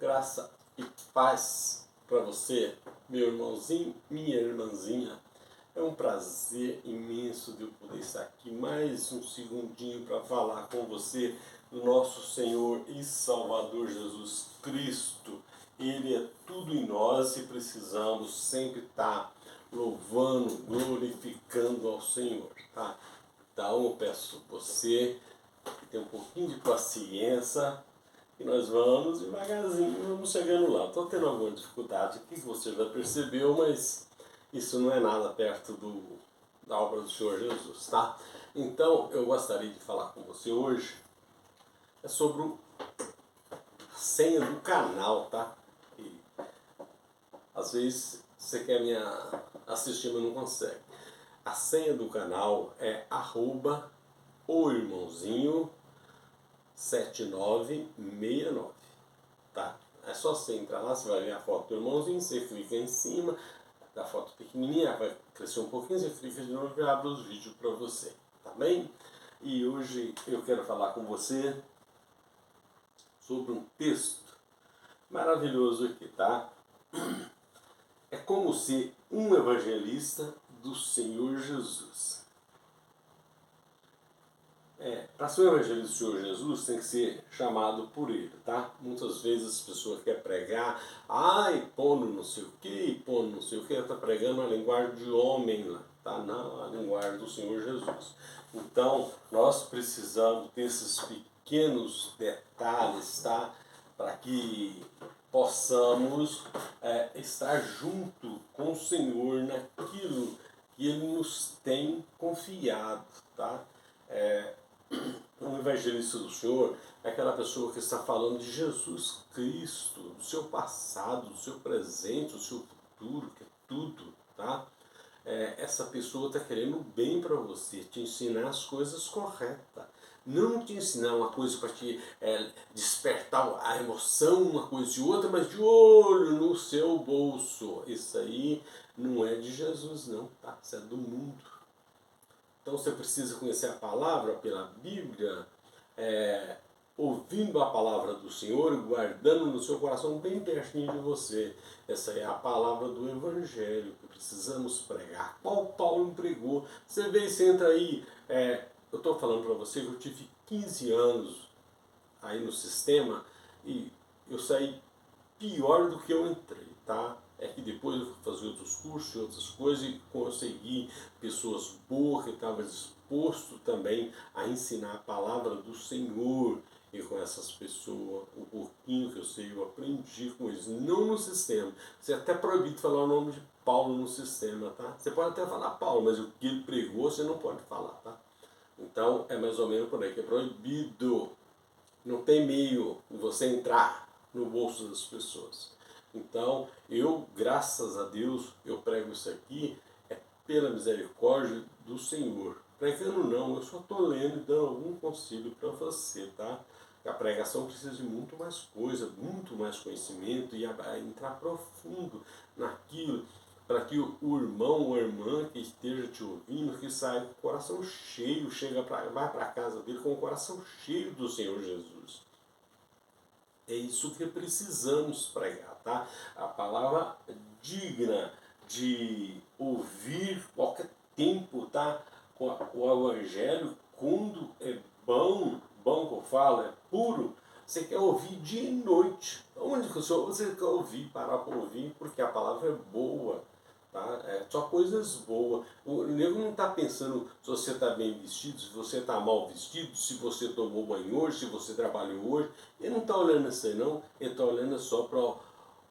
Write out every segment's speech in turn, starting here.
Graça e paz para você, meu irmãozinho, minha irmãzinha. É um prazer imenso de eu poder estar aqui mais um segundinho para falar com você do nosso Senhor e Salvador Jesus Cristo. Ele é tudo em nós e precisamos sempre estar louvando, glorificando ao Senhor, tá? Então eu peço a você que tenha um pouquinho de paciência e nós vamos devagarzinho, vamos chegando lá. Estou tendo alguma dificuldade aqui que você já percebeu, mas isso não é nada perto da obra do Senhor Jesus, tá? Então eu gostaria de falar com você hoje sobre a senha do canal, tá? E, às vezes você quer me assistir, mas não consegue. A senha do canal é @oirmãozinho 7969, tá? É só você entrar lá, você vai ver a foto do irmãozinho, você clica em cima da foto pequenininha, vai crescer um pouquinho, você clica de novo e abre os vídeos para você, tá bem? E hoje eu quero falar com você sobre um texto maravilhoso aqui, tá? É como ser um evangelista do Senhor Jesus. Para ser um evangelista do Senhor Jesus tem que ser chamado por ele, tá? Muitas vezes as pessoas querem pregar, pondo não sei o que, pondo não sei o que, está pregando a linguagem de homem lá, tá? Não a linguagem do Senhor Jesus. Então, nós precisamos desses pequenos detalhes, tá? Para que possamos estar junto com o Senhor naquilo que Ele nos tem confiado, tá? Um evangelista do Senhor é aquela pessoa que está falando de Jesus Cristo, do seu passado, do seu presente, do seu futuro, que é tudo, tá? Essa pessoa está querendo bem para você, te ensinar as coisas corretas. Não te ensinar uma coisa para te despertar a emoção, uma coisa e outra, mas de olho no seu bolso. Isso aí não é de Jesus não, tá? Isso é do mundo. Então você precisa conhecer a palavra pela Bíblia, ouvindo a palavra do Senhor e guardando no seu coração bem pertinho de você. Essa é a palavra do Evangelho que precisamos pregar. Qual Paulo pregou? Você vê, você entra aí, eu estou falando para você que eu tive 15 anos aí no sistema e eu saí pior do que eu entrei, tá? É que depois eu fui fazer outros cursos e outras coisas e consegui pessoas boas que estavam dispostas também a ensinar a palavra do Senhor. E com essas pessoas, um pouquinho que eu sei, eu aprendi com eles, não no sistema. Você é até proibido falar o nome de Paulo no sistema, tá? Você pode até falar Paulo, mas o que ele pregou você não pode falar, tá? Então é mais ou menos por aí que é proibido. Não tem meio de você entrar no bolso das pessoas. Então, eu, graças a Deus, eu prego isso aqui pela misericórdia do Senhor. Pregando não, eu só estou lendo e dando algum conselho para você, tá? A pregação precisa de muito mais coisa, muito mais conhecimento e entrar profundo naquilo, para que o irmão ou a irmã que esteja te ouvindo, que saia com o coração cheio, vai para a casa dele com o coração cheio do Senhor Jesus. É isso que precisamos pregar, tá? A palavra digna de ouvir qualquer tempo, tá? O evangelho, quando é bom que eu falo, é puro, você quer ouvir dia e noite. Onde que você quer ouvir, parar para ouvir, porque a palavra é boa. Tá? Só coisas boas. O nego não está pensando se você está bem vestido, se você está mal vestido, se você tomou banho hoje, se você trabalhou hoje. Ele não está olhando isso aí não, ele está olhando só para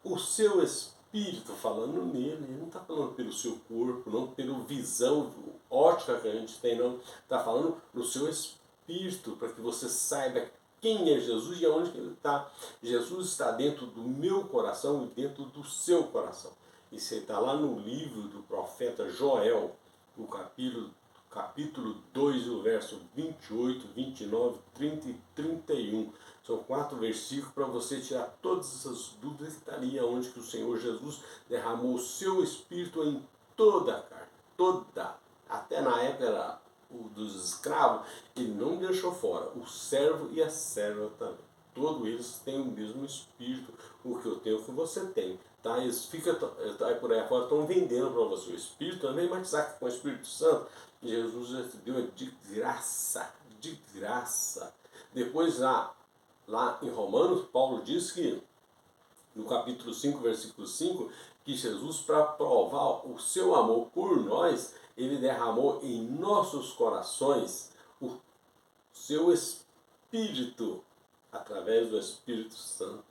o seu espírito falando nele. Ele não está falando pelo seu corpo, não pela visão ótica que a gente tem, não. Está falando no seu espírito, para que você saiba quem é Jesus e aonde que ele está. Jesus está dentro do meu coração e dentro do seu coração. E você está lá no livro do profeta Joel, no capítulo 2, o verso 28, 29, 30 e 31. São 4 versículos para você tirar todas essas dúvidas que está ali, onde que o Senhor Jesus derramou o seu Espírito em toda a carne, toda. Até na época dos escravos, ele não deixou fora o servo e a serva também. todos eles têm o mesmo Espírito, o que eu tenho, o que você tem. Tá? Eles ficam por aí fora, estão vendendo para você o Espírito, também, mas sabe que com o Espírito Santo, Jesus já te deu de graça, de graça. Depois lá em Romanos, Paulo diz que, no capítulo 5, versículo 5, que Jesus, para provar o seu amor por nós, ele derramou em nossos corações o seu Espírito, através do Espírito Santo.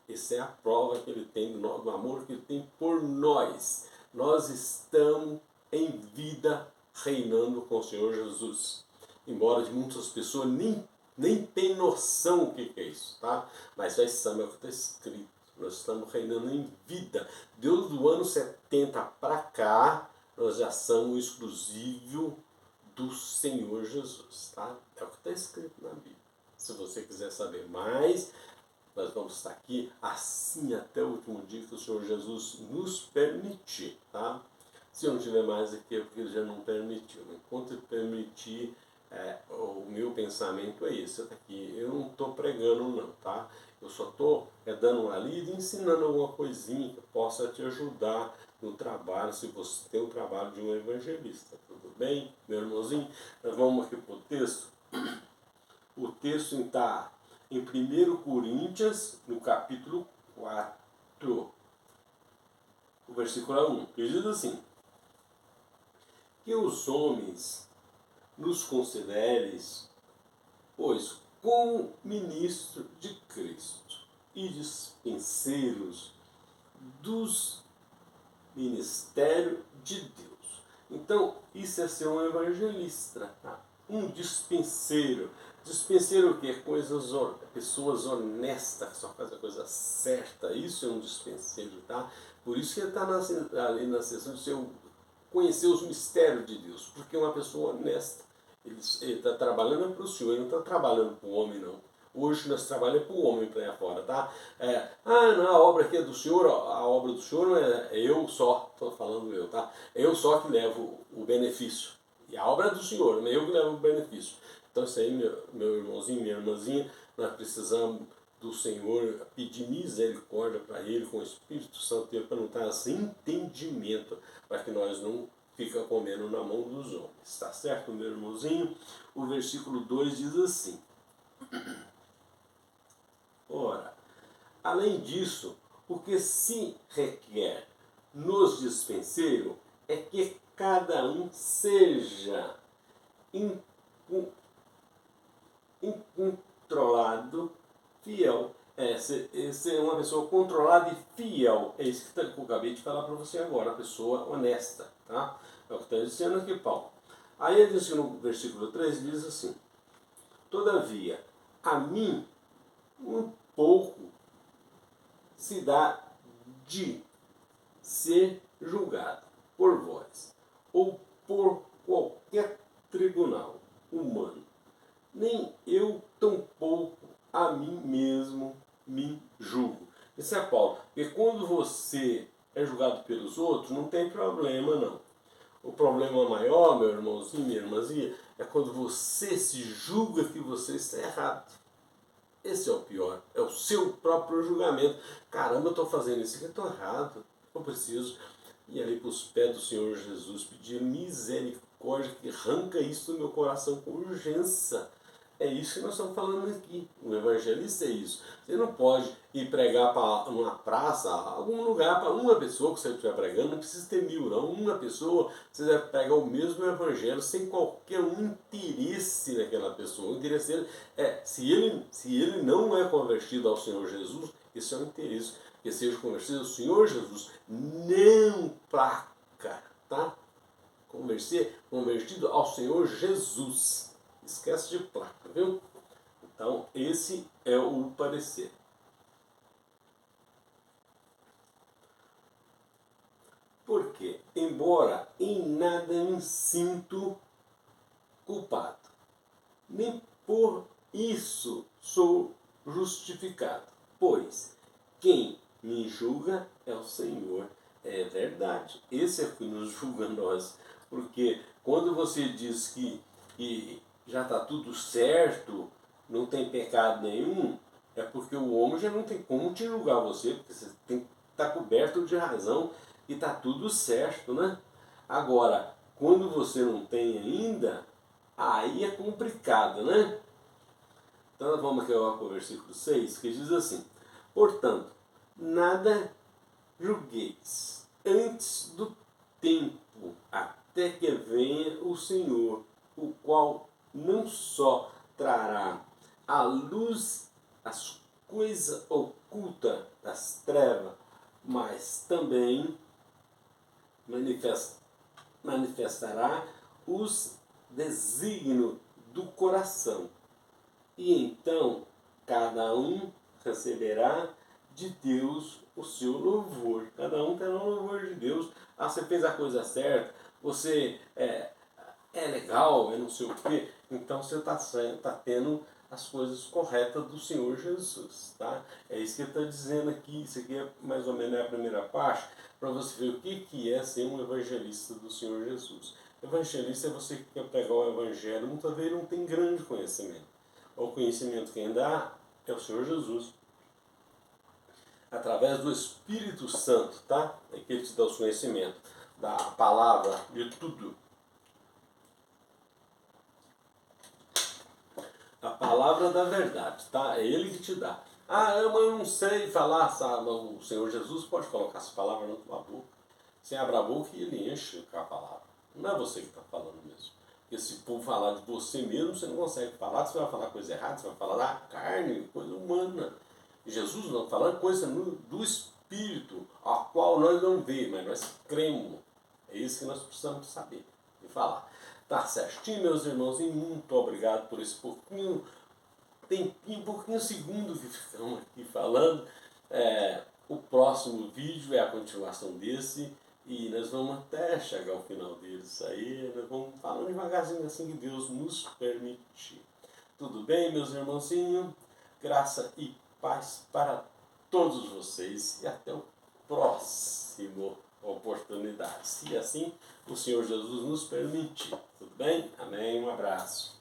Essa é a prova que ele tem do amor que ele tem por nós. Nós estamos em vida reinando com o Senhor Jesus. Embora muitas pessoas nem tenham noção o que é isso, tá? Mas já sabe o que está escrito. Nós estamos reinando em vida. Deus do ano 70 para cá, nós já somos o exclusivo do Senhor Jesus, tá? É o que está escrito na Bíblia. Se você quiser saber mais, nós vamos estar aqui assim até o último dia que o Senhor Jesus nos permitir, tá? Se eu não tiver mais aqui é porque ele já não permitiu. Enquanto ele permitir, o meu pensamento é esse aqui. Eu não estou pregando não, tá? Eu só estou dando uma lida e ensinando alguma coisinha que possa te ajudar no trabalho, se você tem o trabalho de um evangelista. Tudo bem, meu irmãozinho? Nós vamos aqui para o texto. O texto está em 1 Coríntios, no capítulo 4, o versículo 1, que diz assim: que os homens nos consideres, pois, como ministros de Cristo e dispenseiros dos ministérios de Deus. Então, isso é ser um evangelista, tá? Um dispenseiro. Dispenseiro o quê? Pessoas honestas que só fazem a coisa certa. Isso é um dispenseiro, tá? Por isso que ele está ali na sessão de conhecer os mistérios de Deus. Porque uma pessoa honesta, ele está trabalhando para o Senhor, ele não está trabalhando para o homem, não. Hoje nós trabalhamos para o homem para aí fora, tá? Não, a obra aqui é do Senhor, a obra do Senhor não é eu só, estou falando eu, tá? Eu só que levo o benefício. E a obra é do Senhor, não é eu que levo o benefício. Então isso aí, meu irmãozinho, minha irmãzinha, nós precisamos do Senhor pedir misericórdia para Ele, com o Espírito Santo dele, para não estar assim entendimento, para que nós não fica comendo na mão dos homens. Está certo, meu irmãozinho? O versículo 2 diz assim: ora, além disso, o que se requer nos dispenseiros é que cada um seja controlado, fiel. Ser uma pessoa controlada e fiel. É isso que eu acabei de falar para você agora, a pessoa honesta. Tá? É o que está dizendo aqui Paulo. Aí ele diz que no versículo 3 diz assim: todavia, a mim um pouco se dá de ser julgado por vós, ou por qualquer tribunal humano. Nem eu tampouco a mim mesmo me julgo. Isso é Paulo. Porque quando você é julgado pelos outros, não tem problema não. O problema maior, meu irmãozinho, minha irmãzinha, é quando você se julga que você está errado. Esse é o pior. É o seu próprio julgamento. Caramba, eu estou fazendo isso aqui, eu estou errado. Eu preciso ir ali para os pés do Senhor Jesus, pedir misericórdia, que arranca isso do meu coração com urgência. É isso que nós estamos falando aqui. O evangelista é isso. Você não pode ir pregar para uma praça, algum lugar, para uma pessoa que você estiver pregando, não precisa ter 1000 não. Uma pessoa, você deve pregar o mesmo evangelho sem qualquer interesse naquela pessoa. O interesse dele é, se ele não é convertido ao Senhor Jesus, esse é o interesse. Que seja convertido ao Senhor Jesus, não placa, tá? Convertido ao Senhor Jesus. Esquece de placa, viu? Então, esse é o parecer. Porque, embora em nada me sinto culpado, nem por isso sou justificado, pois quem me julga é o Senhor. É verdade, esse é o que nos julga nós, porque quando você diz que já está tudo certo, não tem pecado nenhum, é porque o homem já não tem como te julgar você, porque você tem que estar coberto de razão e está tudo certo, né? Agora, quando você não tem ainda, aí é complicado, né? Então vamos aqui para o versículo 6, que diz assim: portanto, nada julgueis antes do tempo, até que venha o Senhor, o qual não só trará à luz as coisas ocultas das trevas, mas também manifestará os desígnios do coração. E então cada um receberá de Deus o seu louvor. Cada um terá o louvor de Deus. Ah, você fez a coisa certa, você é legal, é não sei o quê. Então você está tendo as coisas corretas do Senhor Jesus. Tá? É isso que ele está dizendo aqui. Isso aqui é mais ou menos a primeira parte, para você ver o que é ser um evangelista do Senhor Jesus. Evangelista é você que quer pregar o evangelho, muitas vezes não tem grande conhecimento. O conhecimento que dá é o Senhor Jesus. Através do Espírito Santo, tá? É que ele te dá o conhecimento da palavra, de tudo. A palavra da verdade, tá? É ele que te dá. Ah, mas eu não sei falar, sabe? O Senhor Jesus pode colocar essa palavra na tua boca. Você abre a boca e ele enche com a palavra. Não é você que está falando mesmo. Porque se for falar de você mesmo, você não consegue falar, você vai falar coisa errada, você vai falar da carne, coisa humana. Jesus não, falando coisa do Espírito, a qual nós não vemos, mas nós cremos. É isso que nós precisamos saber e falar. Tá certinho, meus irmãos, e muito obrigado por esse pouquinho segundo que ficamos aqui falando. O próximo vídeo é a continuação desse e nós vamos até chegar ao final deles aí. Nós vamos falando devagarzinho assim que Deus nos permitir. Tudo bem, meus irmãozinhos? Graça e paz para todos vocês e até o próximo oportunidade. Se assim o Senhor Jesus nos permitir. Tudo bem? Amém. Um abraço.